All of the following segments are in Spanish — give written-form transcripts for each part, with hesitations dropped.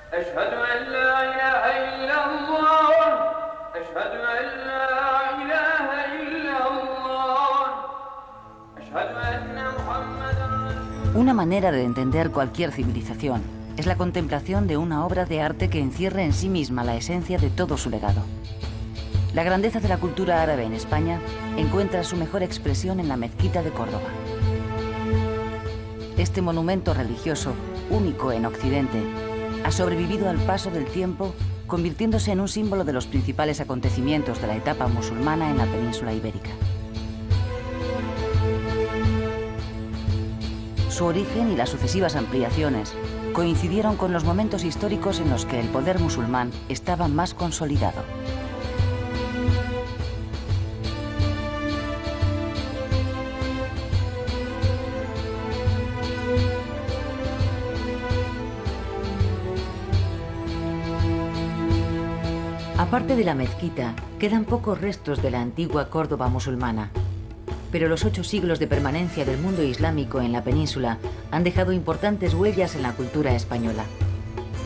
أشهد أن لا إله إلا الله أشهد أن لا إله إلا الله أشهد أن محمدا رسول الله. Una manera de entender cualquier civilización es la contemplación de una obra de arte que encierra en sí misma la esencia de todo su legado. La grandeza de la cultura árabe en España encuentra su mejor expresión en la Mezquita de Córdoba. Este monumento religioso, único en Occidente, ha sobrevivido al paso del tiempo, convirtiéndose en un símbolo de los principales acontecimientos de la etapa musulmana en la península ibérica. Su origen y las sucesivas ampliaciones coincidieron con los momentos históricos en los que el poder musulmán estaba más consolidado. Aparte de la mezquita, quedan pocos restos de la antigua Córdoba musulmana. Pero los 8 siglos de permanencia del mundo islámico en la península han dejado importantes huellas en la cultura española.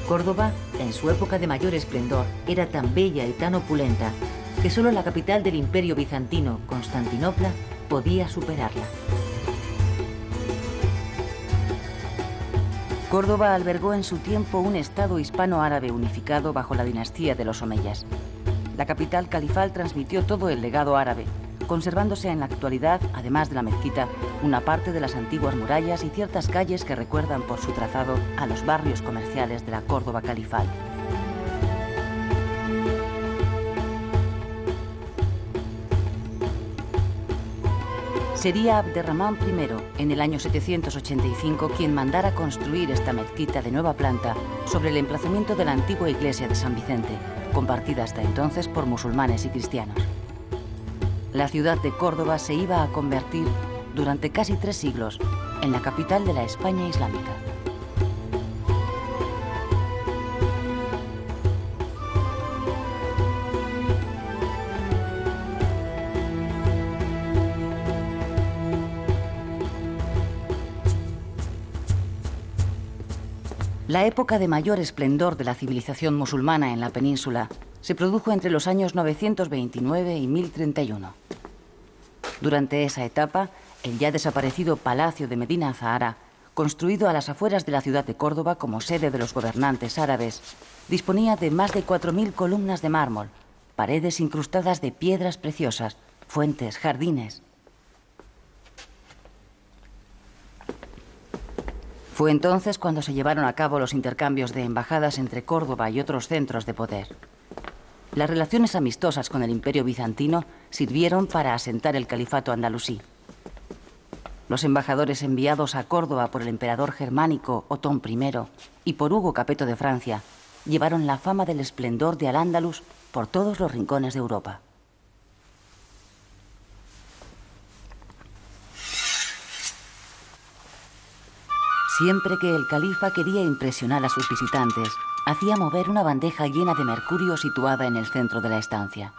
Córdoba, en su época de mayor esplendor, era tan bella y tan opulenta que solo la capital del Imperio bizantino, Constantinopla, podía superarla. Córdoba albergó en su tiempo un estado hispano-árabe unificado bajo la dinastía de los omeyas. La capital califal transmitió todo el legado árabe, conservándose en la actualidad, además de la mezquita, una parte de las antiguas murallas y ciertas calles que recuerdan por su trazado a los barrios comerciales de la Córdoba califal. Sería Abderramán I, en el año 785, quien mandara construir esta mezquita de nueva planta sobre el emplazamiento de la antigua iglesia de San Vicente, compartida hasta entonces por musulmanes y cristianos. La ciudad de Córdoba se iba a convertir, durante casi 3 siglos, en la capital de la España islámica. La época de mayor esplendor de la civilización musulmana en la península se produjo entre los años 929 y 1031. Durante esa etapa, el ya desaparecido Palacio de Medina Zahara, construido a las afueras de la ciudad de Córdoba como sede de los gobernantes árabes, disponía de más de 4.000 columnas de mármol, paredes incrustadas de piedras preciosas, fuentes, jardines. Fue entonces cuando se llevaron a cabo los intercambios de embajadas entre Córdoba y otros centros de poder. Las relaciones amistosas con el Imperio bizantino sirvieron para asentar el califato andalusí. Los embajadores enviados a Córdoba por el emperador germánico Otón I y por Hugo Capeto de Francia llevaron la fama del esplendor de Al-Ándalus por todos los rincones de Europa. Siempre que el califa quería impresionar a sus visitantes, hacía mover una bandeja llena de mercurio situada en el centro de la estancia.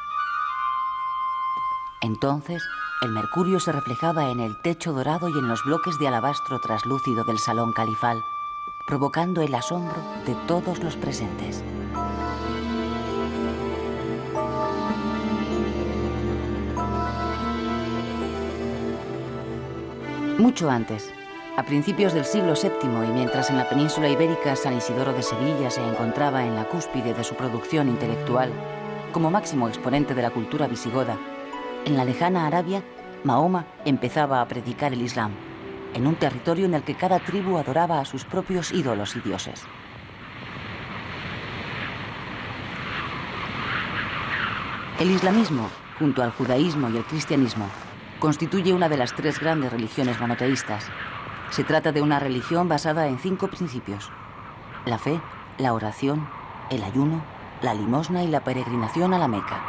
Entonces, el mercurio se reflejaba en el techo dorado y en los bloques de alabastro traslúcido del salón califal, provocando el asombro de todos los presentes. Mucho antes, a principios del siglo VII, y mientras en la península ibérica San Isidoro de Sevilla se encontraba en la cúspide de su producción intelectual, como máximo exponente de la cultura visigoda, en la lejana Arabia, Mahoma empezaba a predicar el Islam, en un territorio en el que cada tribu adoraba a sus propios ídolos y dioses. El islamismo, junto al judaísmo y el cristianismo, constituye una de las 3 grandes religiones monoteístas. Se trata de una religión basada en 5 principios: la fe, la oración, el ayuno, la limosna y la peregrinación a la Meca.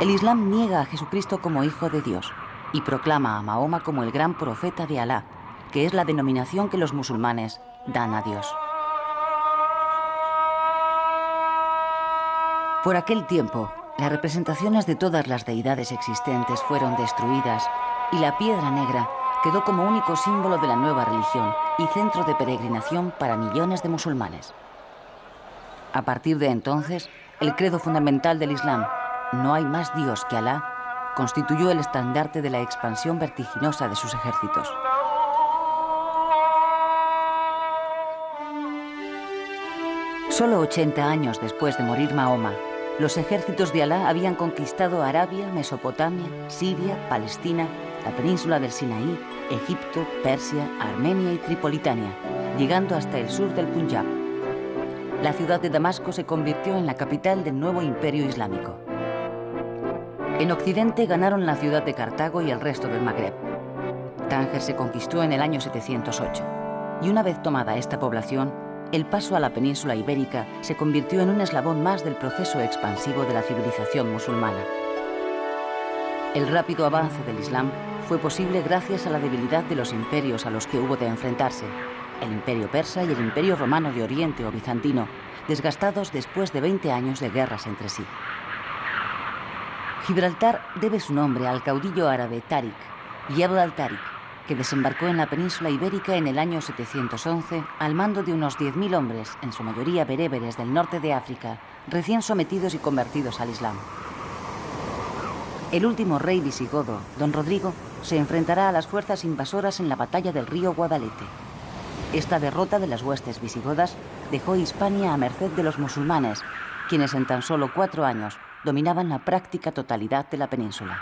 El Islam niega a Jesucristo como hijo de Dios y proclama a Mahoma como el gran profeta de Alá, que es la denominación que los musulmanes dan a Dios. Por aquel tiempo, las representaciones de todas las deidades existentes fueron destruidas y la piedra negra quedó como único símbolo de la nueva religión, y centro de peregrinación para millones de musulmanes. A partir de entonces, el credo fundamental del Islam, no hay más Dios que Alá, constituyó el estandarte de la expansión vertiginosa de sus ejércitos. Solo 80 años después de morir Mahoma, los ejércitos de Alá habían conquistado Arabia, Mesopotamia, Siria, Palestina, la península del Sinaí, Egipto, Persia, Armenia y Tripolitania, llegando hasta el sur del Punjab. La ciudad de Damasco se convirtió en la capital del nuevo imperio islámico. En Occidente ganaron la ciudad de Cartago y el resto del Magreb. Tánger se conquistó en el año 708, y una vez tomada esta población, el paso a la península ibérica se convirtió en un eslabón más del proceso expansivo de la civilización musulmana. El rápido avance del Islam fue posible gracias a la debilidad de los imperios a los que hubo de enfrentarse, el imperio persa y el imperio romano de Oriente o bizantino, desgastados después de 20 años de guerras entre sí. Gibraltar debe su nombre al caudillo árabe Tariq, Yebel al-Tariq, que desembarcó en la península ibérica en el año 711 al mando de unos 10.000 hombres, en su mayoría bereberes del norte de África, recién sometidos y convertidos al Islam. El último rey visigodo, don Rodrigo, se enfrentará a las fuerzas invasoras en la batalla del río Guadalete. Esta derrota de las huestes visigodas dejó Hispania a merced de los musulmanes, quienes en tan solo 4 años dominaban la práctica totalidad de la península.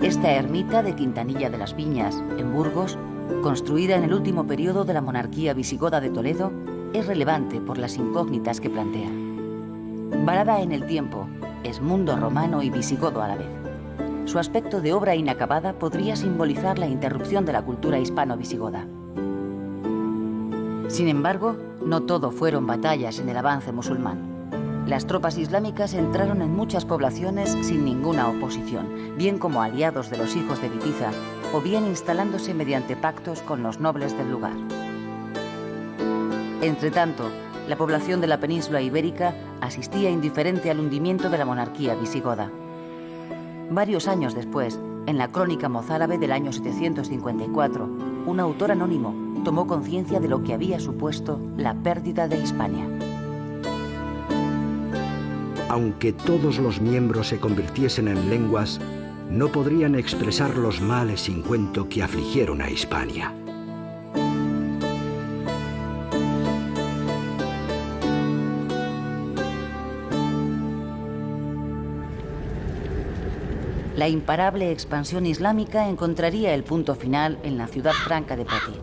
Esta ermita de Quintanilla de las Viñas, en Burgos, construida en el último periodo de la monarquía visigoda de Toledo, es relevante por las incógnitas que plantea. Varada en el tiempo, es mundo romano y visigodo a la vez. Su aspecto de obra inacabada podría simbolizar la interrupción de la cultura hispano-visigoda. Sin embargo, no todo fueron batallas en el avance musulmán. Las tropas islámicas entraron en muchas poblaciones sin ninguna oposición, bien como aliados de los hijos de Bitiza, o bien instalándose mediante pactos con los nobles del lugar. Entretanto, la población de la península ibérica asistía indiferente al hundimiento de la monarquía visigoda. Varios años después, en la crónica mozárabe del año 754, un autor anónimo tomó conciencia de lo que había supuesto la pérdida de Hispania. Aunque todos los miembros se convirtiesen en lenguas, no podrían expresar los males sin cuento que afligieron a Hispania. La imparable expansión islámica encontraría el punto final en la ciudad franca de Poitiers.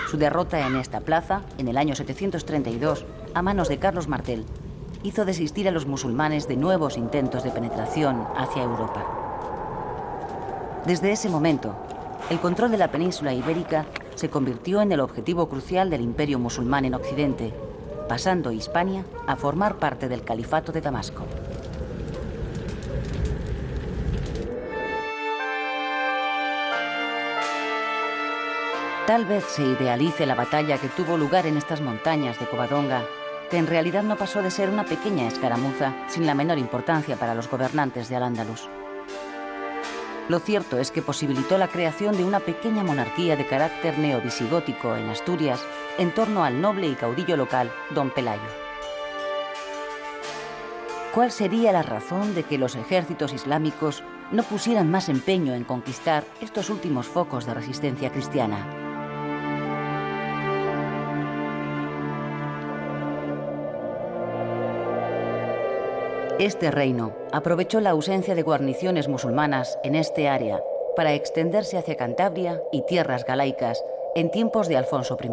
Su derrota en esta plaza, en el año 732, a manos de Carlos Martel, hizo desistir a los musulmanes de nuevos intentos de penetración hacia Europa. Desde ese momento, el control de la península ibérica se convirtió en el objetivo crucial del imperio musulmán en Occidente, pasando Hispania a formar parte del califato de Damasco. Tal vez se idealice la batalla que tuvo lugar en estas montañas de Covadonga, que en realidad no pasó de ser una pequeña escaramuza sin la menor importancia para los gobernantes de Al-Ándalus. Lo cierto es que posibilitó la creación de una pequeña monarquía de carácter neovisigótico en Asturias en torno al noble y caudillo local don Pelayo. ¿Cuál sería la razón de que los ejércitos islámicos no pusieran más empeño en conquistar estos últimos focos de resistencia cristiana? Este reino aprovechó la ausencia de guarniciones musulmanas en este área para extenderse hacia Cantabria y tierras galaicas en tiempos de Alfonso I.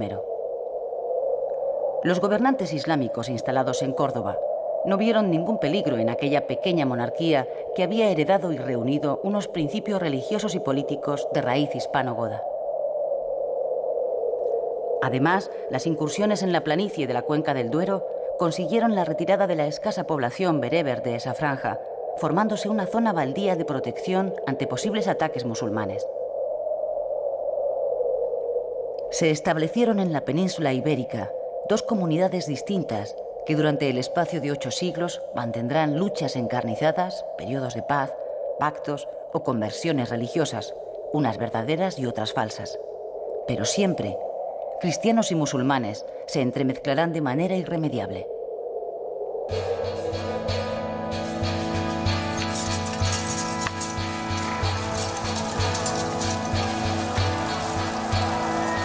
Los gobernantes islámicos instalados en Córdoba no vieron ningún peligro en aquella pequeña monarquía que había heredado y reunido unos principios religiosos y políticos de raíz hispano-goda. Además, las incursiones en la planicie de la cuenca del Duero consiguieron la retirada de la escasa población bereber de esa franja, formándose una zona baldía de protección ante posibles ataques musulmanes. Se establecieron en la península ibérica dos comunidades distintas que durante el espacio de 8 siglos mantendrán luchas encarnizadas, periodos de paz, pactos o conversiones religiosas, unas verdaderas y otras falsas. Pero siempre, cristianos y musulmanes se entremezclarán de manera irremediable.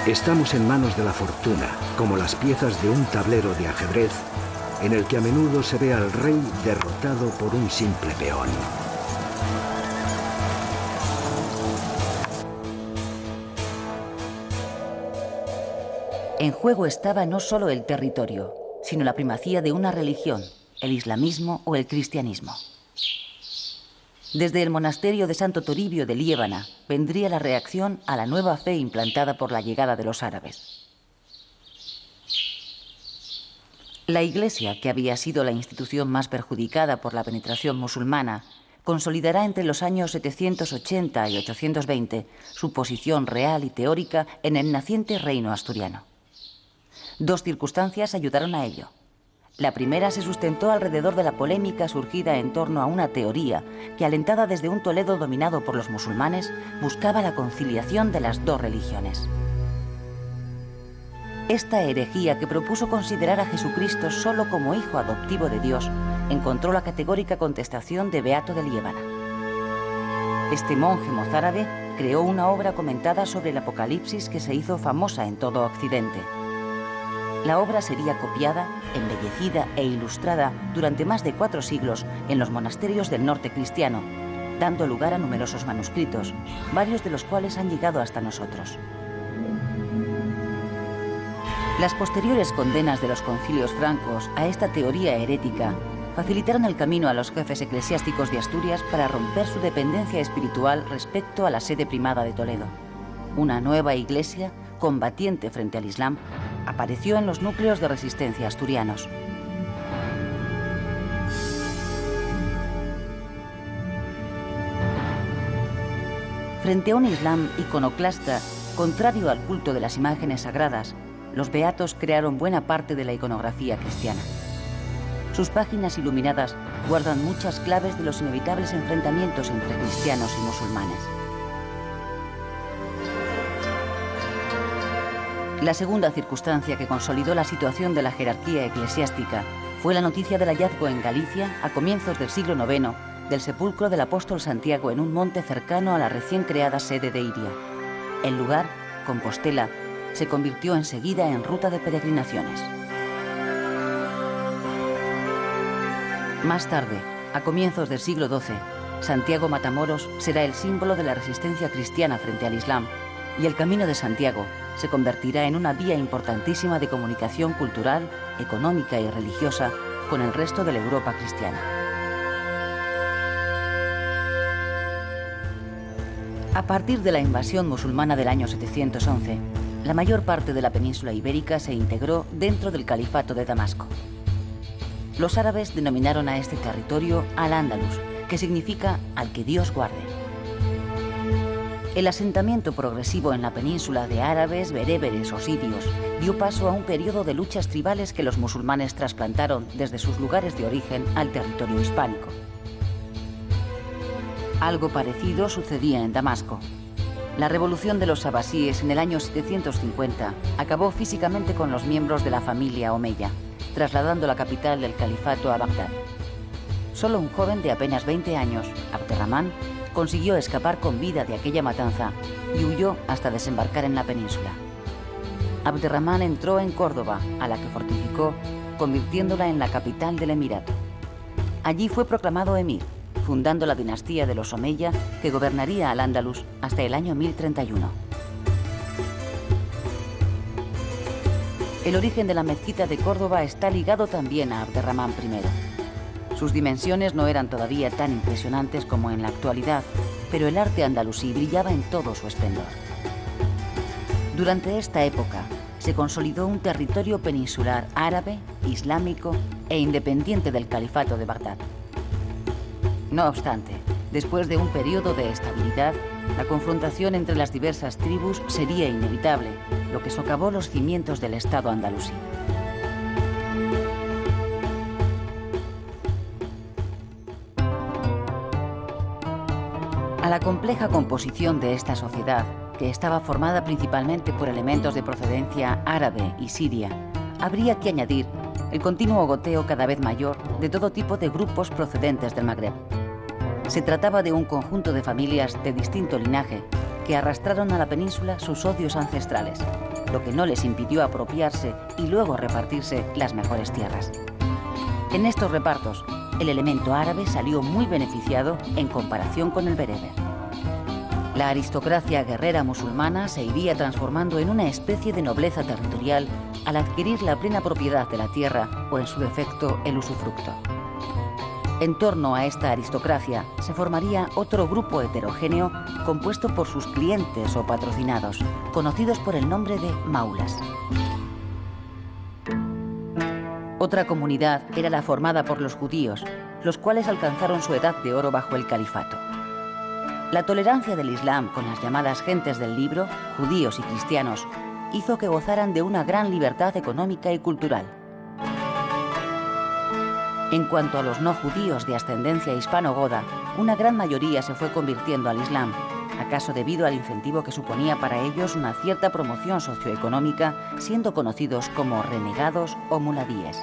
Estamos en manos de la fortuna, como las piezas de un tablero de ajedrez, en el que a menudo se ve al rey derrotado por un simple peón. En juego estaba no solo el territorio, sino la primacía de una religión, el islamismo o el cristianismo. Desde el monasterio de Santo Toribio de Liébana vendría la reacción a la nueva fe implantada por la llegada de los árabes. La Iglesia, que había sido la institución más perjudicada por la penetración musulmana, consolidará entre los años 780 y 820 su posición real y teórica en el naciente reino asturiano. 2 circunstancias ayudaron a ello. La primera se sustentó alrededor de la polémica surgida en torno a una teoría que, alentada desde un Toledo dominado por los musulmanes, buscaba la conciliación de las 2 religiones. Esta herejía, que propuso considerar a Jesucristo solo como hijo adoptivo de Dios, encontró la categórica contestación de Beato de Liébana. Este monje mozárabe creó una obra comentada sobre el Apocalipsis que se hizo famosa en todo Occidente. La obra sería copiada, embellecida e ilustrada durante más de 4 siglos en los monasterios del norte cristiano, dando lugar a numerosos manuscritos, varios de los cuales han llegado hasta nosotros. Las posteriores condenas de los concilios francos a esta teoría herética facilitaron el camino a los jefes eclesiásticos de Asturias para romper su dependencia espiritual respecto a la sede primada de Toledo. Una nueva iglesia, combatiente frente al Islam, apareció en los núcleos de resistencia asturianos. Frente a un Islam iconoclasta, contrario al culto de las imágenes sagradas, los beatos crearon buena parte de la iconografía cristiana. Sus páginas iluminadas guardan muchas claves de los inevitables enfrentamientos entre cristianos y musulmanes. La segunda circunstancia que consolidó la situación de la jerarquía eclesiástica fue la noticia del hallazgo en Galicia, a comienzos del siglo IX, del sepulcro del apóstol Santiago en un monte cercano a la recién creada sede de Iria. El lugar, Compostela, se convirtió enseguida en ruta de peregrinaciones. Más tarde, a comienzos del siglo XII, Santiago Matamoros será el símbolo de la resistencia cristiana frente al Islam, y el Camino de Santiago se convertirá en una vía importantísima de comunicación cultural, económica y religiosa con el resto de la Europa cristiana. A partir de la invasión musulmana del año 711, la mayor parte de la península ibérica se integró dentro del califato de Damasco. Los árabes denominaron a este territorio Al-Ándalus, que significa al que Dios guarde. El asentamiento progresivo en la península de árabes, bereberes o sirios dio paso a un periodo de luchas tribales que los musulmanes trasplantaron desde sus lugares de origen al territorio hispánico. Algo parecido sucedía en Damasco. La revolución de los abasíes en el año 750 acabó físicamente con los miembros de la familia omeya, trasladando la capital del califato a Bagdad. Solo un joven de apenas 20 años, Abderramán, consiguió escapar con vida de aquella matanza y huyó hasta desembarcar en la península. Abderramán entró en Córdoba, a la que fortificó, convirtiéndola en la capital del emirato. Allí fue proclamado emir, fundando la dinastía de los Omeya, que gobernaría Al-Ándalus hasta el año 1031. El origen de la mezquita de Córdoba está ligado también a Abderramán I. Sus dimensiones no eran todavía tan impresionantes como en la actualidad, pero el arte andalusí brillaba en todo su esplendor. Durante esta época se consolidó un territorio peninsular árabe, islámico e independiente del califato de Bagdad. No obstante, después de un periodo de estabilidad, la confrontación entre las diversas tribus sería inevitable, lo que socavó los cimientos del Estado andalusí. A la compleja composición de esta sociedad, que estaba formada principalmente por elementos de procedencia árabe y siria, habría que añadir el continuo goteo cada vez mayor de todo tipo de grupos procedentes del Magreb. Se trataba de un conjunto de familias de distinto linaje que arrastraron a la península sus odios ancestrales, lo que no les impidió apropiarse y luego repartirse las mejores tierras. En estos repartos, el elemento árabe salió muy beneficiado en comparación con el bereber. La aristocracia guerrera musulmana se iría transformando en una especie de nobleza territorial al adquirir la plena propiedad de la tierra o, en su defecto, el usufructo. En torno a esta aristocracia se formaría otro grupo heterogéneo compuesto por sus clientes o patrocinados, conocidos por el nombre de maulas. Otra comunidad era la formada por los judíos, los cuales alcanzaron su edad de oro bajo el califato. La tolerancia del Islam con las llamadas gentes del libro, judíos y cristianos, hizo que gozaran de una gran libertad económica y cultural. En cuanto a los no judíos de ascendencia hispano-goda, una gran mayoría se fue convirtiendo al Islam, acaso debido al incentivo que suponía para ellos una cierta promoción socioeconómica, siendo conocidos como renegados o muladíes.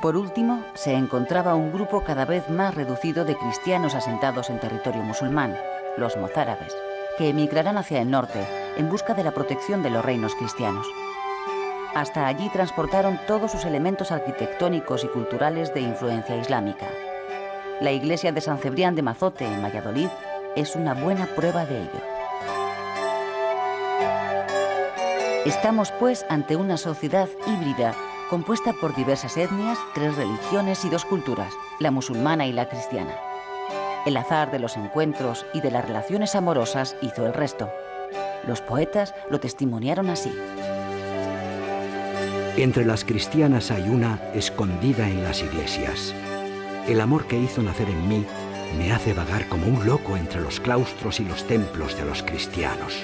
Por último, se encontraba un grupo cada vez más reducido de cristianos asentados en territorio musulmán, los mozárabes, que emigrarán hacia el norte en busca de la protección de los reinos cristianos. Hasta allí transportaron todos sus elementos arquitectónicos y culturales de influencia islámica. La iglesia de San Cebrián de Mazote, en Valladolid, es una buena prueba de ello. Estamos, pues, ante una sociedad híbrida compuesta por diversas etnias, 3 religiones y 2 culturas, la musulmana y la cristiana. El azar de los encuentros y de las relaciones amorosas hizo el resto. Los poetas lo testimoniaron así. Entre las cristianas hay una escondida en las iglesias. El amor que hizo nacer en mí me hace vagar como un loco entre los claustros y los templos de los cristianos.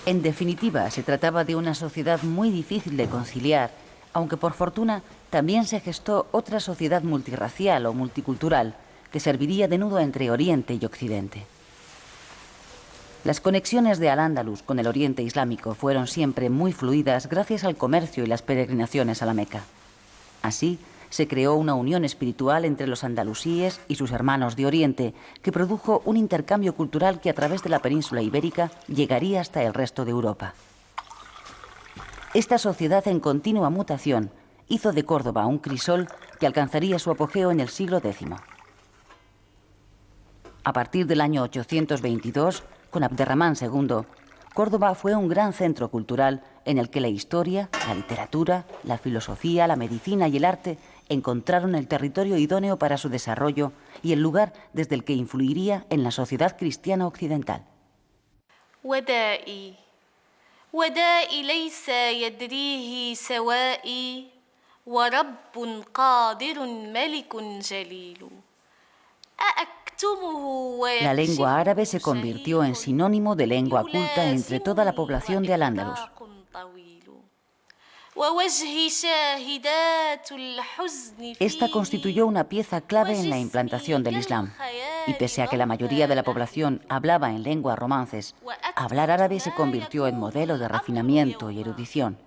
En definitiva, se trataba de una sociedad muy difícil de conciliar, aunque por fortuna también se gestó otra sociedad multirracial o multicultural que serviría de nudo entre Oriente y Occidente. Las conexiones de Al-Ándalus con el Oriente Islámico fueron siempre muy fluidas gracias al comercio y las peregrinaciones a la Meca. Así, se creó una unión espiritual entre los andalusíes y sus hermanos de Oriente, que produjo un intercambio cultural que a través de la península ibérica llegaría hasta el resto de Europa. Esta sociedad en continua mutación hizo de Córdoba un crisol que alcanzaría su apogeo en el siglo X. A partir del año 822, con Abderramán II, Córdoba fue un gran centro cultural en el que la historia, la literatura, la filosofía, la medicina y el arte encontraron el territorio idóneo para su desarrollo y el lugar desde el que influiría en la sociedad cristiana occidental. ودائي ودائي ليس يدريه سوائي ورب قادر ملك جليل La lengua árabe se convirtió en sinónimo de lengua culta entre toda la población de Al-Ándalus. Esta constituyó una pieza clave en la implantación del Islam, y pese a que la mayoría de la población hablaba en lenguas romances, hablar árabe se convirtió en modelo de refinamiento y erudición.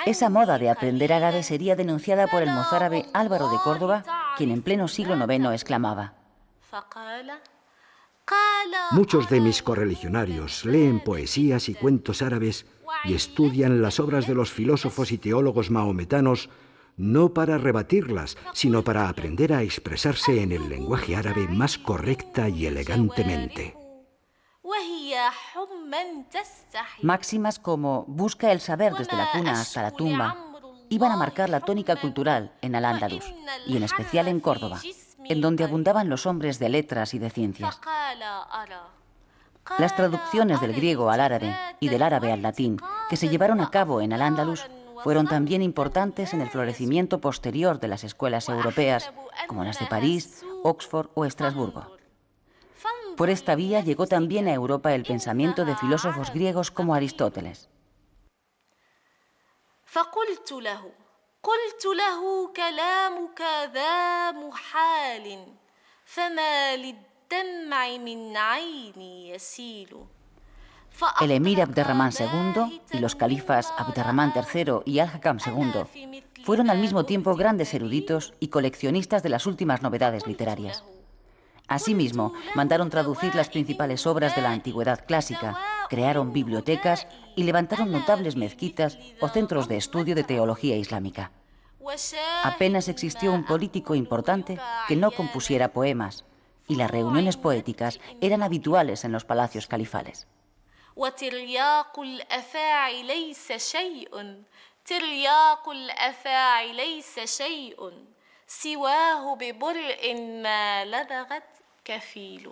Esa moda de aprender árabe sería denunciada por el mozárabe Álvaro de Córdoba, quien en pleno siglo IX exclamaba: Muchos de mis correligionarios leen poesías y cuentos árabes y estudian las obras de los filósofos y teólogos mahometanos no para rebatirlas, sino para aprender a expresarse en el lenguaje árabe más correcta y elegantemente. Máximas como busca el saber desde la cuna hasta la tumba iban a marcar la tónica cultural en Al-Ándalus y en especial en Córdoba, en donde abundaban los hombres de letras y de ciencias. Las traducciones del griego al árabe y del árabe al latín que se llevaron a cabo en Al-Ándalus fueron también importantes en el florecimiento posterior de las escuelas europeas, como las de París, Oxford o Estrasburgo. Por esta vía llegó también a Europa el pensamiento de filósofos griegos como Aristóteles. قلت له كلامك ذا محال فما للدمع من عيني يسيل. El emir Abderramán II y los califas Abderramán III y Al-Hakam II fueron al mismo tiempo grandes eruditos y coleccionistas de las últimas novedades literarias. Asimismo, mandaron traducir las principales obras de la antigüedad clásica, crearon bibliotecas y levantaron notables mezquitas o centros de estudio de teología islámica. Apenas existió un político importante que no compusiera poemas, y las reuniones poéticas eran habituales en los palacios califales. وترياق الأفاعي ليس شيء ترياق الأفاعي ليس شيء سواه ببرء ما لدغت كفيل.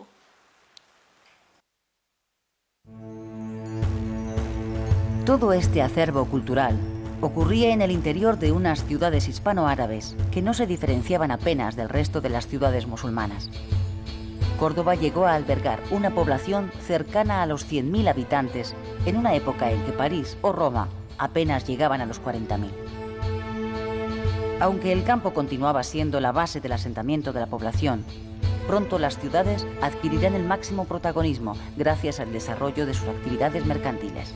Todo este acervo cultural ocurría en el interior de unas ciudades hispano-árabes que no se diferenciaban apenas del resto de las ciudades musulmanas. Córdoba llegó a albergar una población cercana a los 100.000 habitantes en una época en que París o Roma apenas llegaban a los 40.000. Aunque el campo continuaba siendo la base del asentamiento de la población, pronto las ciudades adquirirán el máximo protagonismo gracias al desarrollo de sus actividades mercantiles.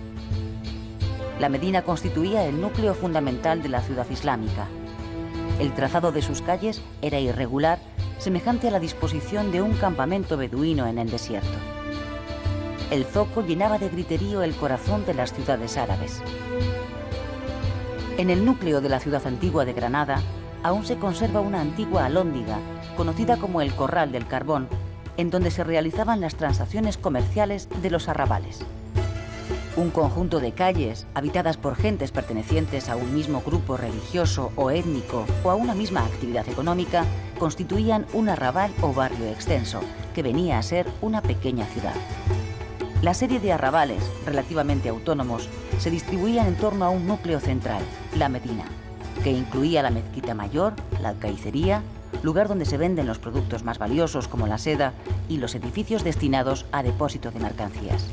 La Medina constituía el núcleo fundamental de la ciudad islámica. El trazado de sus calles era irregular, semejante a la disposición de un campamento beduino en el desierto. El zoco llenaba de griterío el corazón de las ciudades árabes. En el núcleo de la ciudad antigua de Granada aún se conserva una antigua alhóndiga, conocida como el Corral del Carbón, en donde se realizaban las transacciones comerciales de los arrabales. Un conjunto de calles habitadas por gentes pertenecientes a un mismo grupo religioso o étnico o a una misma actividad económica constituían un arrabal o barrio extenso, que venía a ser una pequeña ciudad. La serie de arrabales, relativamente autónomos, se distribuían en torno a un núcleo central, la Medina, que incluía la mezquita mayor, la alcaicería, lugar donde se venden los productos más valiosos como la seda, y los edificios destinados a depósito de mercancías.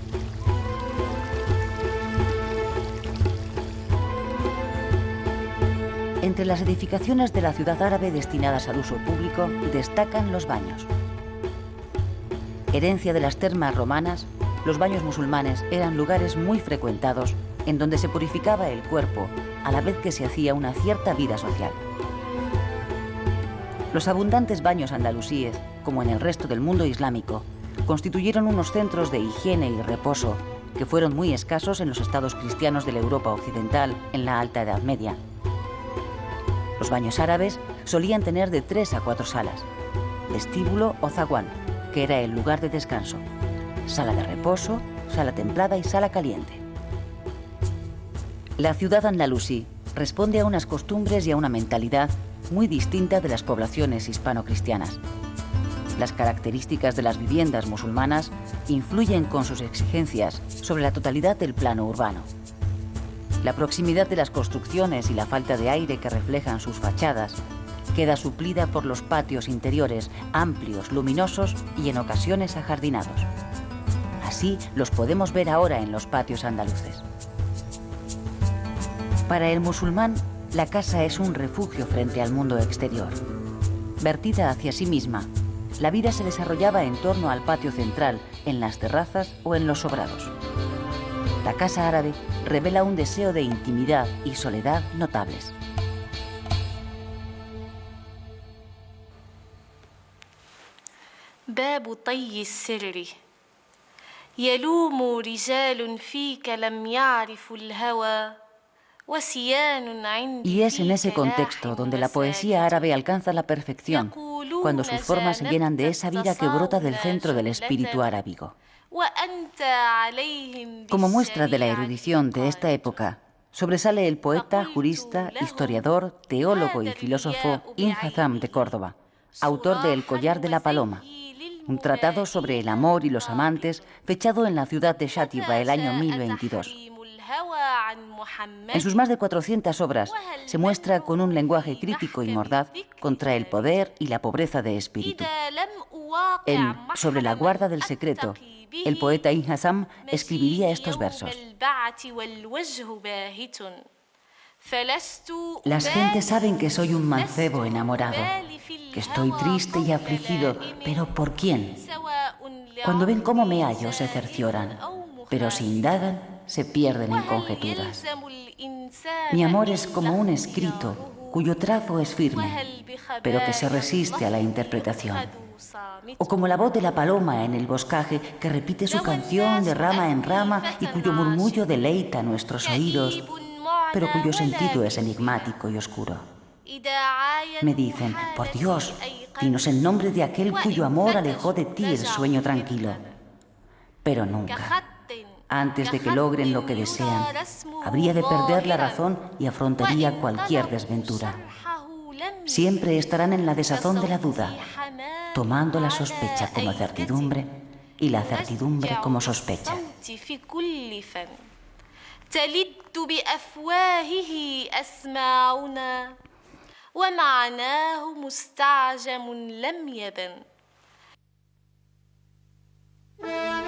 Entre las edificaciones de la ciudad árabe destinadas al uso público destacan los baños. Herencia de las termas romanas, los baños musulmanes eran lugares muy frecuentados en donde se purificaba el cuerpo a la vez que se hacía una cierta vida social. Los abundantes baños andalusíes, como en el resto del mundo islámico, constituyeron unos centros de higiene y reposo que fueron muy escasos en los estados cristianos de la Europa occidental en la Alta Edad Media. Los baños árabes solían tener de 3 a 4 salas, vestíbulo o zaguán, que era el lugar de descanso, sala de reposo, sala templada y sala caliente. La ciudad andalusí responde a unas costumbres y a una mentalidad muy distinta de las poblaciones hispano-cristianas. Las características de las viviendas musulmanas influyen con sus exigencias sobre la totalidad del plano urbano. La proximidad de las construcciones y la falta de aire que reflejan sus fachadas queda suplida por los patios interiores amplios, luminosos y en ocasiones ajardinados. Así los podemos ver ahora en los patios andaluces. Para el musulmán, la casa es un refugio frente al mundo exterior. Vertida hacia sí misma, la vida se desarrollaba en torno al patio central, en las terrazas o en los sobrados. La casa árabe revela un deseo de intimidad y soledad notables. باب طي السر يلوم رجال فيك لم يعرفوا الهوى. Y es en ese contexto donde la poesía árabe alcanza la perfección, cuando sus formas se llenan de esa vida que brota del centro del espíritu arábigo. Como muestra de la erudición de esta época, sobresale el poeta, jurista, historiador, teólogo y filósofo Ibn Hazm de Córdoba, autor de El collar de la paloma, un tratado sobre el amor y los amantes fechado en la ciudad de Shatiba el año 1022. En sus más de 400 obras se muestra con un lenguaje crítico y mordaz contra el poder y la pobreza de espíritu. En Sobre la guarda del secreto, el poeta Inhazam escribiría estos versos. Las gentes saben que soy un mancebo enamorado, que estoy triste y afligido, pero ¿por quién? Cuando ven cómo me hallo se cercioran, pero si indagan se pierden en conjeturas. Mi amor es como un escrito cuyo trazo es firme, pero que se resiste a la interpretación. O como la voz de la paloma en el boscaje que repite su canción de rama en rama y cuyo murmullo deleita nuestros oídos, pero cuyo sentido es enigmático y oscuro. Me dicen, por Dios, dinos el nombre de aquel cuyo amor alejó de ti el sueño tranquilo. Pero nunca, antes de que logren lo que desean, habría de perder la razón y afrontaría cualquier desventura. Siempre estarán en la desazón de la duda, tomando la sospecha como certidumbre y la certidumbre como sospecha. تلد بأفواهه أسماعنا ومعناه مستعجم لم يبن.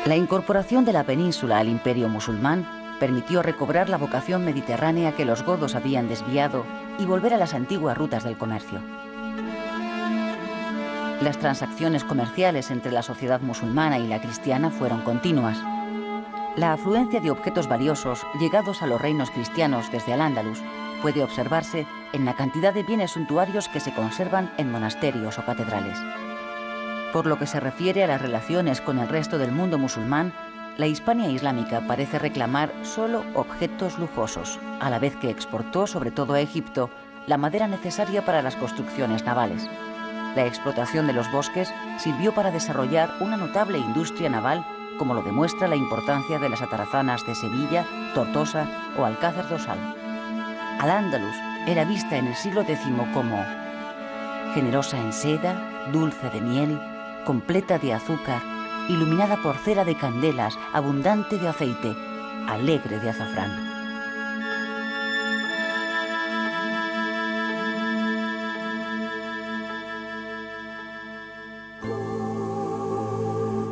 La incorporación de la península al imperio musulmán permitió recobrar la vocación mediterránea que los godos habían desviado y volver a las antiguas rutas del comercio. Las transacciones comerciales entre la sociedad musulmana y la cristiana fueron continuas. La afluencia de objetos valiosos llegados a los reinos cristianos desde Al-Ándalus puede observarse en la cantidad de bienes suntuarios que se conservan en monasterios o catedrales. Por lo que se refiere a las relaciones con el resto del mundo musulmán, la Hispania islámica parece reclamar solo objetos lujosos, a la vez que exportó, sobre todo a Egipto, la madera necesaria para las construcciones navales. La explotación de los bosques sirvió para desarrollar una notable industria naval, como lo demuestra la importancia de las atarazanas de Sevilla, Tortosa o Alcázar do Sal. Al-Ándalus era vista en el siglo X como generosa en seda, dulce de miel, completa de azúcar, iluminada por cera de candelas, abundante de aceite, alegre de azafrán.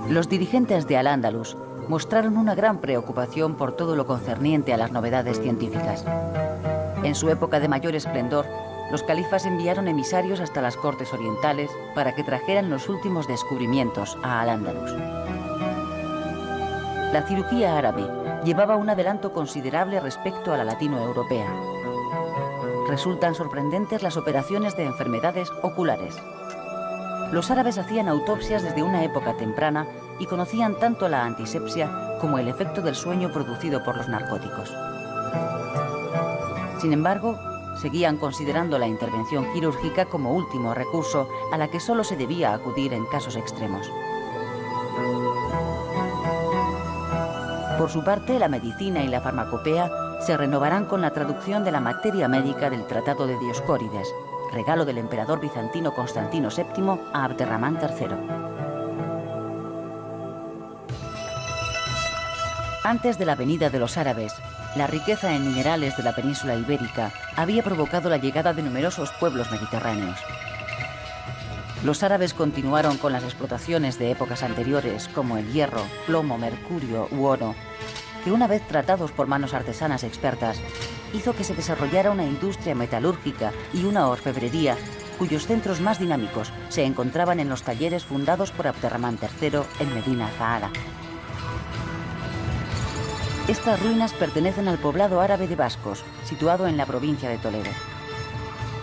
Los dirigentes de Al-Ándalus mostraron una gran preocupación por todo lo concerniente a las novedades científicas. En su época de mayor esplendor, los califas enviaron emisarios hasta las cortes orientales para que trajeran los últimos descubrimientos a Al-Ándalus. La cirugía árabe llevaba un adelanto considerable respecto a la latinoeuropea. Resultan sorprendentes las operaciones de enfermedades oculares. Los árabes hacían autopsias desde una época temprana y conocían tanto la antisepsia como el efecto del sueño producido por los narcóticos. Sin embargo, seguían considerando la intervención quirúrgica como último recurso a la que solo se debía acudir en casos extremos. Por su parte, la medicina y la farmacopea se renovarán con la traducción de la materia médica del Tratado de Dioscórides, regalo del emperador bizantino Constantino VII a Abderramán III. Antes de la venida de los árabes, la riqueza en minerales de la península ibérica había provocado la llegada de numerosos pueblos mediterráneos. Los árabes continuaron con las explotaciones de épocas anteriores, como el hierro, plomo, mercurio u oro, que una vez tratados por manos artesanas expertas, hizo que se desarrollara una industria metalúrgica y una orfebrería cuyos centros más dinámicos se encontraban en los talleres fundados por Abderramán III en Medina Zahara. Estas ruinas pertenecen al poblado árabe de Bascos, situado en la provincia de Toledo.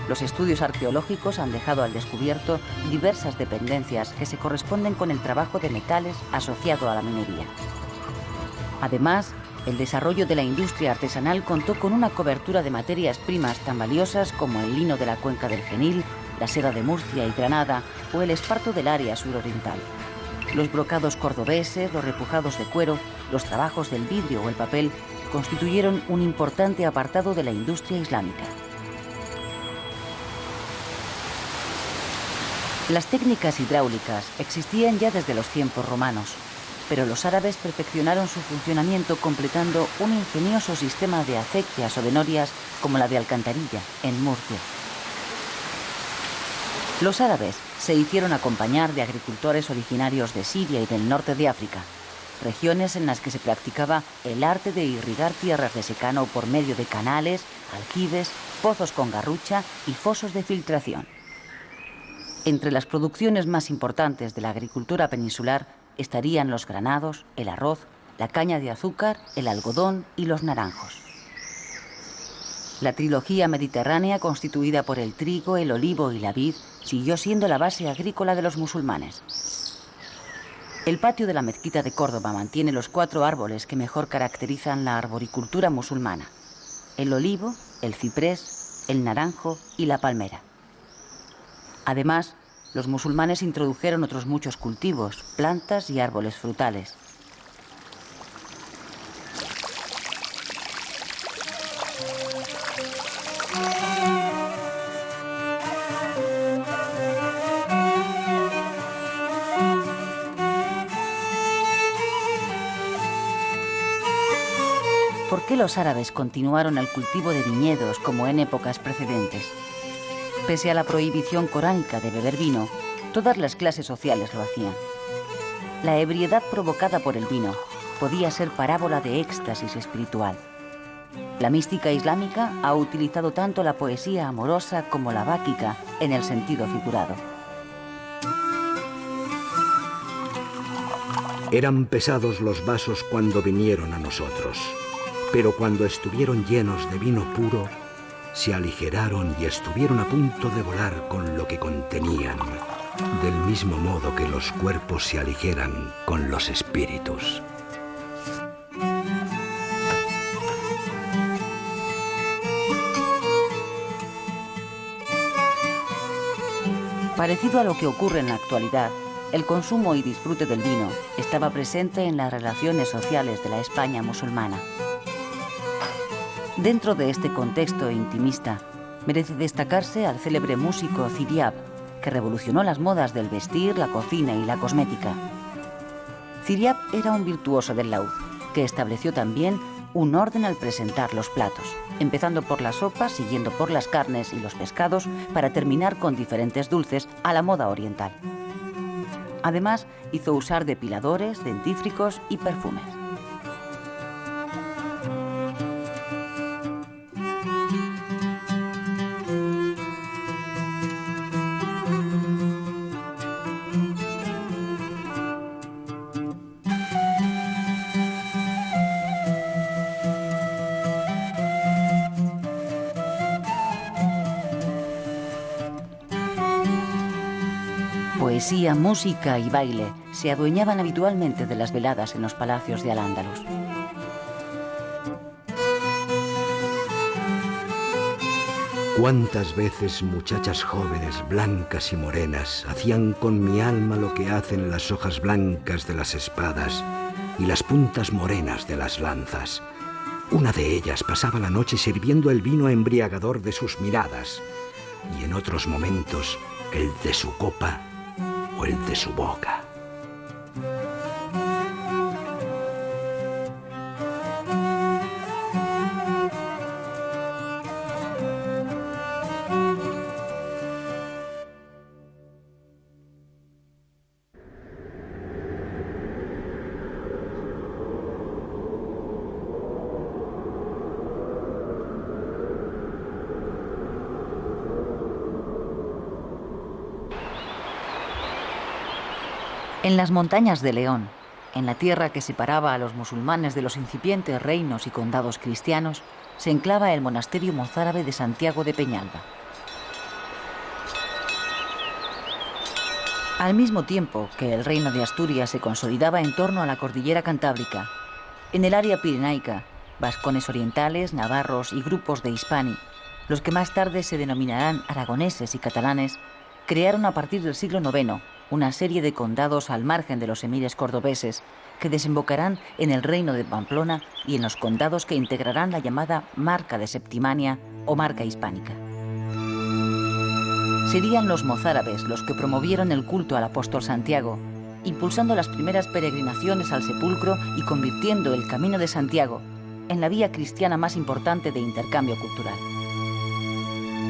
Los estudios arqueológicos han dejado al descubierto diversas dependencias que se corresponden con el trabajo de metales asociado a la minería. Además, el desarrollo de la industria artesanal contó con una cobertura de materias primas tan valiosas como el lino de la cuenca del Genil, la seda de Murcia y Granada o el esparto del área suroriental. Los brocados cordobeses, los repujados de cuero, los trabajos del vidrio o el papel constituyeron un importante apartado de la industria islámica. Las técnicas hidráulicas existían ya desde los tiempos romanos, pero los árabes perfeccionaron su funcionamiento completando un ingenioso sistema de acequias o de norias como la de Alcantarilla, en Murcia. Los árabes se hicieron acompañar de agricultores originarios de Siria y del norte de África, regiones en las que se practicaba el arte de irrigar tierras de secano por medio de canales, aljibes, pozos con garrucha y fosos de filtración. Entre las producciones más importantes de la agricultura peninsular estarían los granados, el arroz, la caña de azúcar, el algodón y los naranjos. La trilogía mediterránea, constituida por el trigo, el olivo y la vid, siguió siendo la base agrícola de los musulmanes. El patio de la mezquita de Córdoba mantiene los 4 árboles que mejor caracterizan la arboricultura musulmana: el olivo, el ciprés, el naranjo y la palmera. Además, los musulmanes introdujeron otros muchos cultivos, plantas y árboles frutales. ¿Por qué los árabes continuaron el cultivo de viñedos como en épocas precedentes? Pese a la prohibición coránica de beber vino, todas las clases sociales lo hacían. La ebriedad provocada por el vino podía ser parábola de éxtasis espiritual. La mística islámica ha utilizado tanto la poesía amorosa como la báquica en el sentido figurado. Eran pesados los vasos cuando vinieron a nosotros, pero cuando estuvieron llenos de vino puro, se aligeraron y estuvieron a punto de volar con lo que contenían, del mismo modo que los cuerpos se aligeran con los espíritus. Parecido a lo que ocurre en la actualidad, el consumo y disfrute del vino estaba presente en las relaciones sociales de la España musulmana. Dentro de este contexto intimista, merece destacarse al célebre músico Ziryab, que revolucionó las modas del vestir, la cocina y la cosmética. Ziryab era un virtuoso del laúd, que estableció también un orden al presentar los platos, empezando por las sopas, siguiendo por las carnes y los pescados, para terminar con diferentes dulces a la moda oriental. Además, hizo usar depiladores, dentífricos y perfumes. Poesía, música y baile se adueñaban habitualmente de las veladas en los palacios de Al-Ándalus. ¿Cuántas veces muchachas jóvenes, blancas y morenas, hacían con mi alma lo que hacen las hojas blancas de las espadas y las puntas morenas de las lanzas? Una de ellas pasaba la noche sirviendo el vino embriagador de sus miradas y en otros momentos el de su copa o el de su boca. En las montañas de León, en la tierra que separaba a los musulmanes de los incipientes reinos y condados cristianos, se enclava el monasterio mozárabe de Santiago de Peñalba. Al mismo tiempo que el reino de Asturias se consolidaba en torno a la cordillera Cantábrica, en el área pirenaica, vascones orientales, navarros y grupos de hispani, los que más tarde se denominarán aragoneses y catalanes, crearon a partir del siglo IX una serie de condados al margen de los emires cordobeses que desembocarán en el reino de Pamplona y en los condados que integrarán la llamada Marca de Septimania o Marca Hispánica. Serían los mozárabes los que promovieron el culto al apóstol Santiago impulsando las primeras peregrinaciones al sepulcro y convirtiendo el Camino de Santiago en la vía cristiana más importante de intercambio cultural.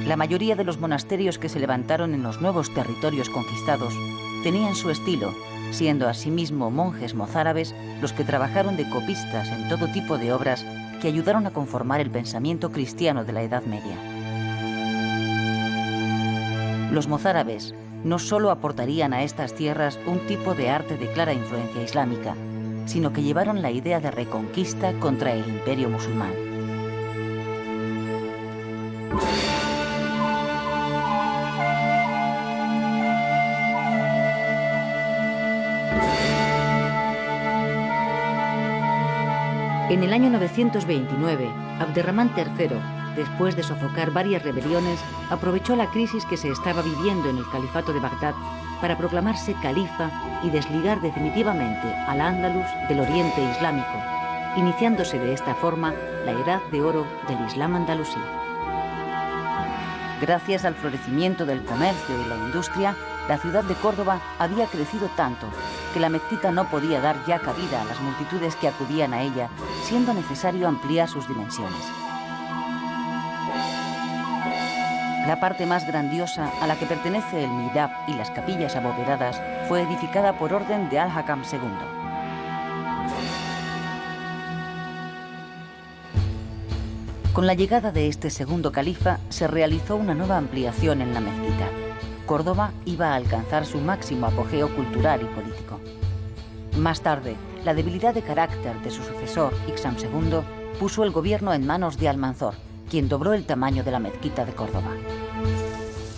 La mayoría de los monasterios que se levantaron en los nuevos territorios conquistados tenían su estilo, siendo asimismo monjes mozárabes los que trabajaron de copistas en todo tipo de obras que ayudaron a conformar el pensamiento cristiano de la Edad Media. Los mozárabes no solo aportarían a estas tierras un tipo de arte de clara influencia islámica, sino que llevaron la idea de reconquista contra el imperio musulmán. En el año 929, Abderramán III, después de sofocar varias rebeliones, aprovechó la crisis que se estaba viviendo en el califato de Bagdad para proclamarse califa y desligar definitivamente al Andalus del Oriente Islámico, iniciándose de esta forma la Edad de Oro del Islam andalusí. Gracias al florecimiento del comercio y la industria, la ciudad de Córdoba había crecido tanto que la mezquita no podía dar ya cabida a las multitudes que acudían a ella, siendo necesario ampliar sus dimensiones. La parte más grandiosa, a la que pertenece el mihrab y las capillas abovedadas, fue edificada por orden de Al-Hakam II. Con la llegada de este segundo califa, se realizó una nueva ampliación en la mezquita. Córdoba iba a alcanzar su máximo apogeo cultural y político. Más tarde, la debilidad de carácter de su sucesor, Hixam II, puso el gobierno en manos de Almanzor, quien dobló el tamaño de la mezquita de Córdoba.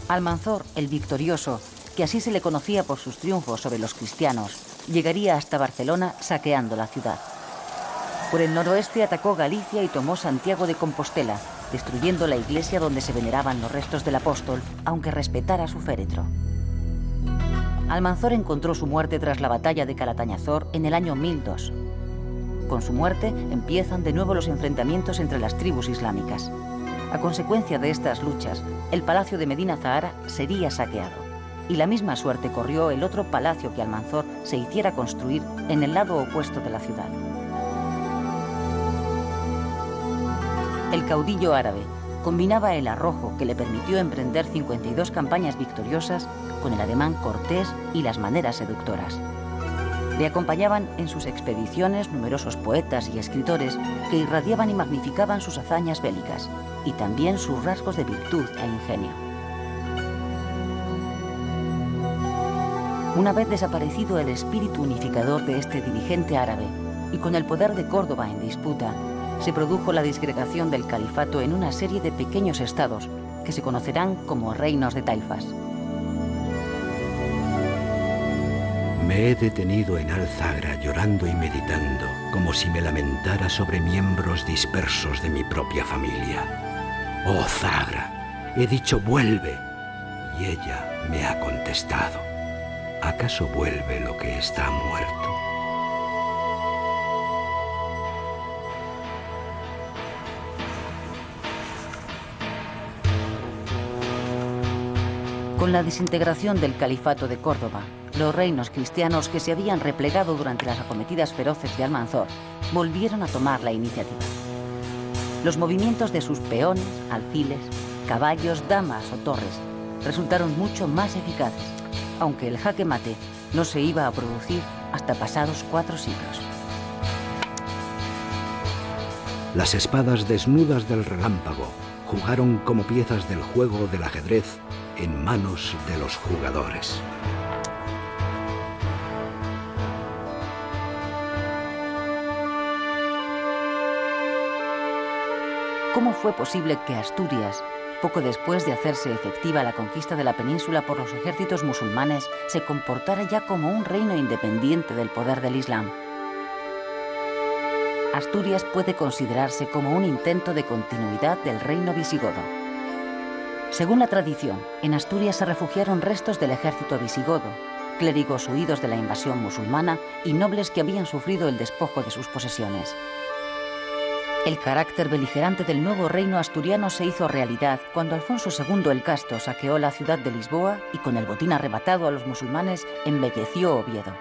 Almanzor, el victorioso, que así se le conocía por sus triunfos sobre los cristianos, llegaría hasta Barcelona saqueando la ciudad. Por el noroeste atacó Galicia y tomó Santiago de Compostela, destruyendo la iglesia donde se veneraban los restos del apóstol, aunque respetara su féretro. Almanzor encontró su muerte tras la batalla de Calatañazor en el año 1002. Con su muerte empiezan de nuevo los enfrentamientos entre las tribus islámicas. A consecuencia de estas luchas, el palacio de Medina Zahara sería saqueado, y la misma suerte corrió el otro palacio que Almanzor se hiciera construir en el lado opuesto de la ciudad. El caudillo árabe combinaba el arrojo que le permitió emprender 52 campañas victoriosas con el ademán cortés y las maneras seductoras. Le acompañaban en sus expediciones numerosos poetas y escritores que irradiaban y magnificaban sus hazañas bélicas y también sus rasgos de virtud e ingenio. Una vez desaparecido el espíritu unificador de este dirigente árabe y con el poder de Córdoba en disputa, se produjo la disgregación del califato en una serie de pequeños estados que se conocerán como reinos de taifas. Me he detenido en Al-Zagra llorando y meditando, como si me lamentara sobre miembros dispersos de mi propia familia. Oh Zagra, he dicho vuelve, y ella me ha contestado, ¿acaso vuelve lo que está muerto? Con la desintegración del califato de Córdoba, los reinos cristianos que se habían replegado durante las acometidas feroces de Almanzor volvieron a tomar la iniciativa. Los movimientos de sus peones, alfiles, caballos, damas o torres resultaron mucho más eficaces, aunque el jaque mate no se iba a producir hasta pasados 4 siglos. Las espadas desnudas del relámpago jugaron como piezas del juego del ajedrez en manos de los jugadores. ¿Cómo fue posible que Asturias, poco después de hacerse efectiva la conquista de la península por los ejércitos musulmanes, se comportara ya como un reino independiente del poder del Islam? Asturias puede considerarse como un intento de continuidad del reino visigodo. Según la tradición, en Asturias se refugiaron restos del ejército visigodo, clérigos huidos de la invasión musulmana y nobles que habían sufrido el despojo de sus posesiones. El carácter beligerante del nuevo reino asturiano se hizo realidad cuando Alfonso II el Casto saqueó la ciudad de Lisboa y con el botín arrebatado a los musulmanes embelleció Oviedo.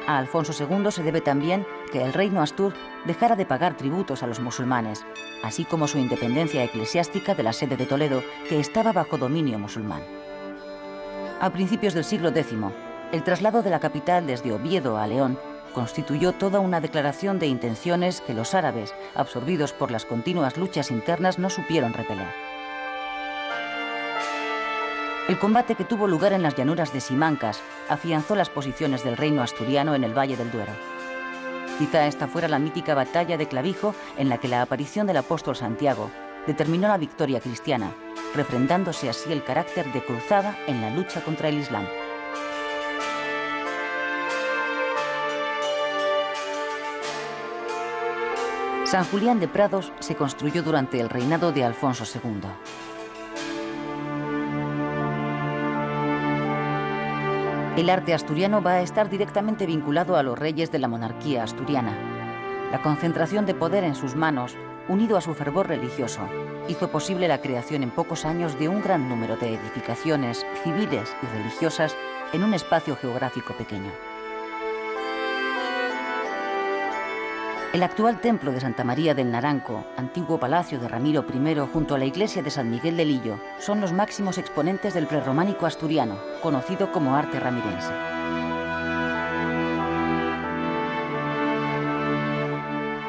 A Alfonso II se debe también que el reino astur dejara de pagar tributos a los musulmanes, así como su independencia eclesiástica de la sede de Toledo, que estaba bajo dominio musulmán. A principios del siglo X, el traslado de la capital desde Oviedo a León constituyó toda una declaración de intenciones que los árabes, absorbidos por las continuas luchas internas, no supieron repeler. El combate que tuvo lugar en las llanuras de Simancas afianzó las posiciones del reino asturiano en el Valle del Duero. Quizá esta fuera la mítica batalla de Clavijo, en la que la aparición del apóstol Santiago determinó la victoria cristiana, refrendándose así el carácter de cruzada en la lucha contra el Islam. San Julián de Prados se construyó durante el reinado de Alfonso II. El arte asturiano va a estar directamente vinculado a los reyes de la monarquía asturiana. La concentración de poder en sus manos, unido a su fervor religioso, hizo posible la creación en pocos años de un gran número de edificaciones civiles y religiosas en un espacio geográfico pequeño. El actual templo de Santa María del Naranco, antiguo palacio de Ramiro I junto a la iglesia de San Miguel de Lillo, son los máximos exponentes del prerrománico asturiano, conocido como arte ramirense.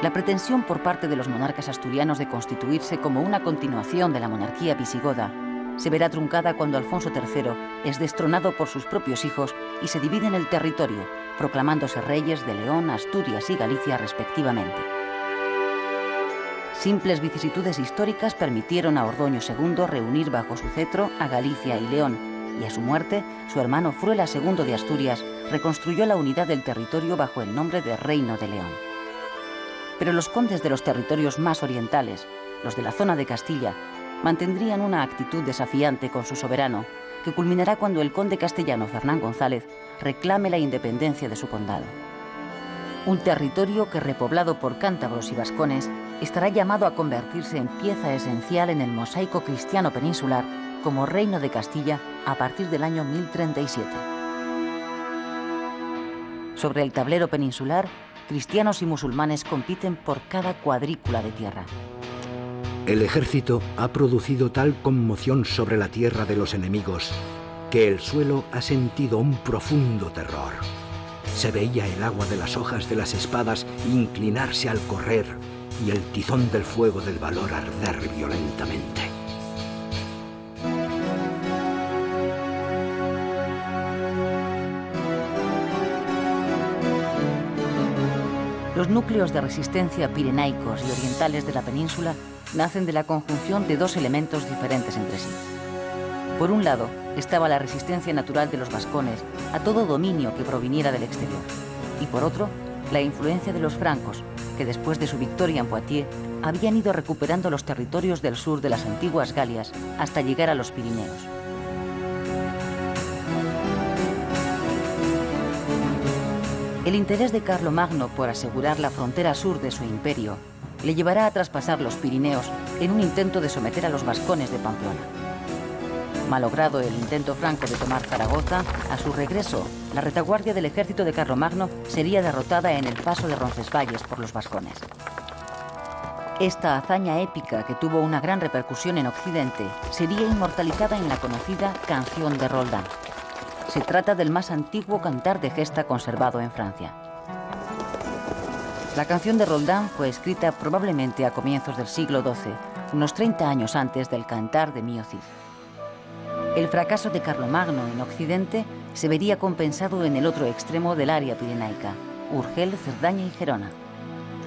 La pretensión por parte de los monarcas asturianos de constituirse como una continuación de la monarquía visigoda se verá truncada cuando Alfonso III es destronado por sus propios hijos y se dividen el territorio, proclamándose reyes de León, Asturias y Galicia respectivamente. Simples vicisitudes históricas permitieron a Ordoño II reunir bajo su cetro a Galicia y León, y a su muerte, su hermano Fruela II de Asturias reconstruyó la unidad del territorio bajo el nombre de Reino de León. Pero los condes de los territorios más orientales, los de la zona de Castilla, mantendrían una actitud desafiante con su soberano, que culminará cuando el conde castellano Fernán González reclame la independencia de su condado. Un territorio que, repoblado por cántabros y vascones, estará llamado a convertirse en pieza esencial en el mosaico cristiano peninsular como Reino de Castilla a partir del año 1037. Sobre el tablero peninsular, cristianos y musulmanes compiten por cada cuadrícula de tierra. El ejército ha producido tal conmoción sobre la tierra de los enemigos que el suelo ha sentido un profundo terror. Se veía el agua de las hojas de las espadas inclinarse al correr y el tizón del fuego del valor arder violentamente. Los núcleos de resistencia pirenaicos y orientales de la península nacen de la conjunción de dos elementos diferentes entre sí. Por un lado, estaba la resistencia natural de los vascones a todo dominio que proviniera del exterior. Y por otro, la influencia de los francos, que después de su victoria en Poitiers, habían ido recuperando los territorios del sur de las antiguas Galias hasta llegar a los Pirineos. El interés de Carlomagno por asegurar la frontera sur de su imperio le llevará a traspasar los Pirineos en un intento de someter a los vascones de Pamplona. Malogrado el intento franco de tomar Zaragoza, a su regreso, la retaguardia del ejército de Carlomagno sería derrotada en el paso de Roncesvalles por los vascones. Esta hazaña épica, que tuvo una gran repercusión en Occidente, sería inmortalizada en la conocida Canción de Roldán. Se trata del más antiguo cantar de gesta conservado en Francia. La Canción de Roldán fue escrita probablemente a comienzos del siglo XII, unos 30 años antes del Cantar de Mio Cid. El fracaso de Carlomagno en Occidente se vería compensado en el otro extremo del área pirenaica, Urgel, Cerdaña y Gerona.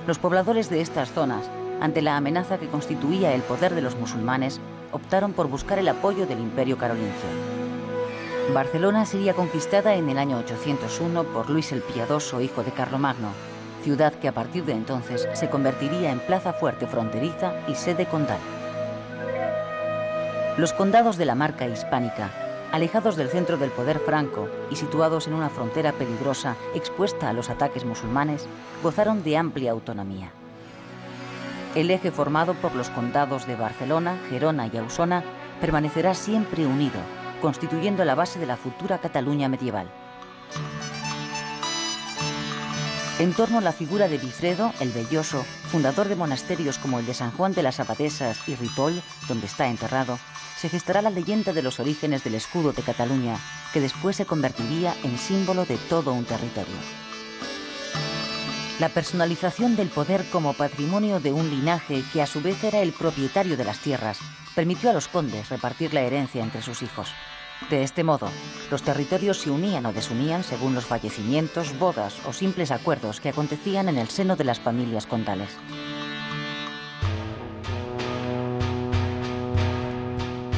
Los pobladores de estas zonas, ante la amenaza que constituía el poder de los musulmanes, optaron por buscar el apoyo del Imperio carolingio. Barcelona sería conquistada en el año 801 por Luis el Piadoso, hijo de Carlomagno, ciudad que a partir de entonces se convertiría en plaza fuerte fronteriza y sede condal. Los condados de la Marca hispánica, alejados del centro del poder franco y situados en una frontera peligrosa expuesta a los ataques musulmanes, gozaron de amplia autonomía. El eje formado por los condados de Barcelona, Gerona y Ausona permanecerá siempre unido, constituyendo la base de la futura Cataluña medieval. En torno a la figura de Bifredo, el Velloso, fundador de monasterios como el de San Juan de las Abadesas y Ripoll, donde está enterrado, se gestará la leyenda de los orígenes del escudo de Cataluña, que después se convertiría en símbolo de todo un territorio. La personalización del poder como patrimonio de un linaje que a su vez era el propietario de las tierras, permitió a los condes repartir la herencia entre sus hijos. De este modo, los territorios se unían o desunían según los fallecimientos, bodas o simples acuerdos que acontecían en el seno de las familias condales.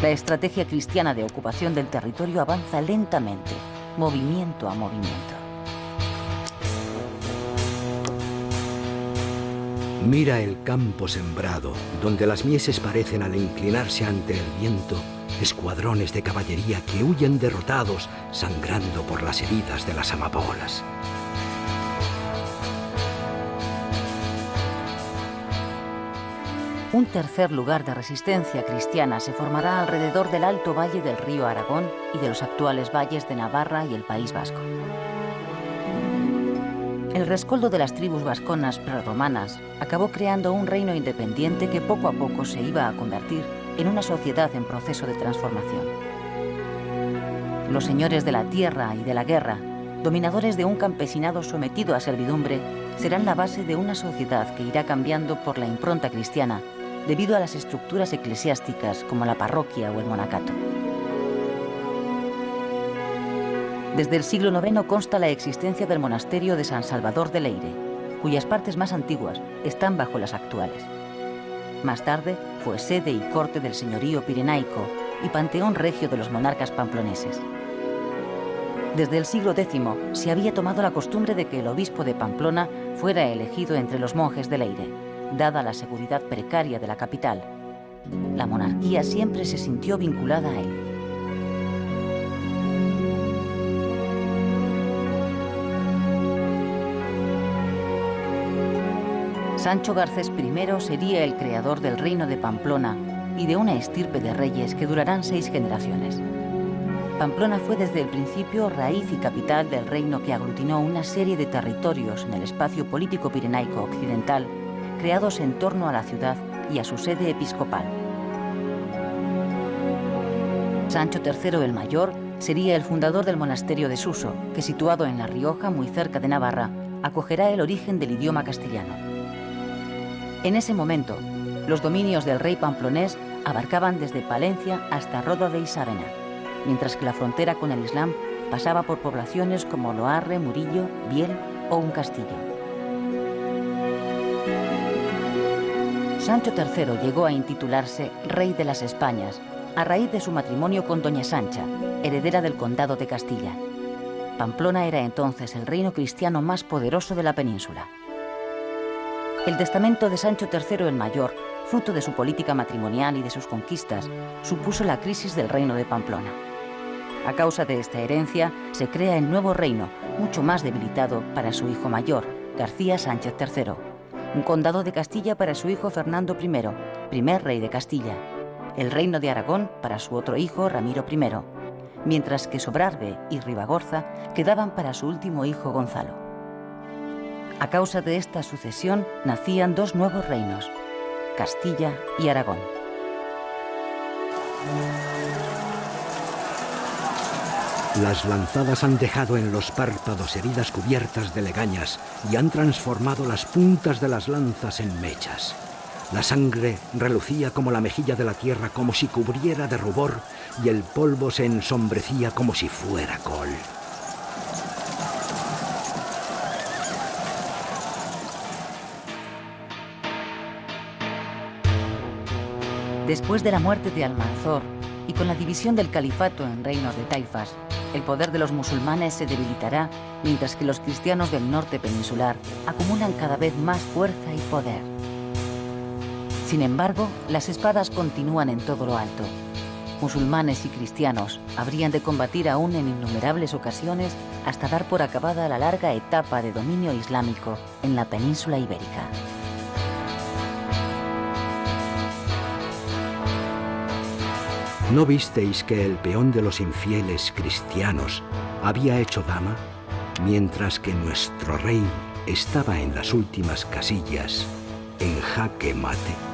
La estrategia cristiana de ocupación del territorio avanza lentamente, movimiento a movimiento. Mira el campo sembrado, donde las mieses parecen al inclinarse ante el viento, escuadrones de caballería que huyen derrotados, sangrando por las heridas de las amapolas. Un tercer lugar de resistencia cristiana se formará alrededor del alto valle del río Aragón y de los actuales valles de Navarra y el País Vasco. El rescoldo de las tribus vasconas prerromanas acabó creando un reino independiente que poco a poco se iba a convertir en una sociedad en proceso de transformación. Los señores de la tierra y de la guerra, dominadores de un campesinado sometido a servidumbre, serán la base de una sociedad que irá cambiando por la impronta cristiana debido a las estructuras eclesiásticas como la parroquia o el monacato. Desde el siglo IX consta la existencia del monasterio de San Salvador de Leire, cuyas partes más antiguas están bajo las actuales. Más tarde fue sede y corte del señorío pirenaico y panteón regio de los monarcas pamploneses. Desde el siglo X se había tomado la costumbre de que el obispo de Pamplona fuera elegido entre los monjes de Leire, dada la seguridad precaria de la capital. La monarquía siempre se sintió vinculada a él. Sancho Garcés I sería el creador del reino de Pamplona y de una estirpe de reyes que durarán 6 generaciones. Pamplona fue desde el principio raíz y capital del reino que aglutinó una serie de territorios en el espacio político pirenaico occidental, creados en torno a la ciudad y a su sede episcopal. Sancho III el Mayor sería el fundador del monasterio de Suso, que situado en La Rioja, muy cerca de Navarra, acogerá el origen del idioma castellano. En ese momento, los dominios del rey pamplonés abarcaban desde Palencia hasta Roda de Isàvena, mientras que la frontera con el Islam pasaba por poblaciones como Loarre, Murillo, Biel o un castillo. Sancho III llegó a intitularse Rey de las Españas a raíz de su matrimonio con Doña Sancha, heredera del condado de Castilla. Pamplona era entonces el reino cristiano más poderoso de la península. El testamento de Sancho III el Mayor, fruto de su política matrimonial y de sus conquistas, supuso la crisis del reino de Pamplona. A causa de esta herencia, se crea el nuevo reino, mucho más debilitado para su hijo mayor, García Sánchez III, un condado de Castilla para su hijo Fernando I, primer rey de Castilla, el reino de Aragón para su otro hijo Ramiro I, mientras que Sobrarbe y Ribagorza quedaban para su último hijo Gonzalo. A causa de esta sucesión nacían 2 nuevos reinos, Castilla y Aragón. Las lanzadas han dejado en los párpados heridas cubiertas de legañas y han transformado las puntas de las lanzas en mechas. La sangre relucía como la mejilla de la tierra, como si cubriera de rubor, y el polvo se ensombrecía como si fuera col. Después de la muerte de Almanzor y con la división del califato en reinos de taifas, el poder de los musulmanes se debilitará, mientras que los cristianos del norte peninsular acumulan cada vez más fuerza y poder. Sin embargo, las espadas continúan en todo lo alto. Musulmanes y cristianos habrían de combatir aún en innumerables ocasiones hasta dar por acabada la larga etapa de dominio islámico en la península ibérica. ¿No visteis que el peón de los infieles cristianos había hecho dama, mientras que nuestro rey, estaba en las últimas casillas en jaque mate.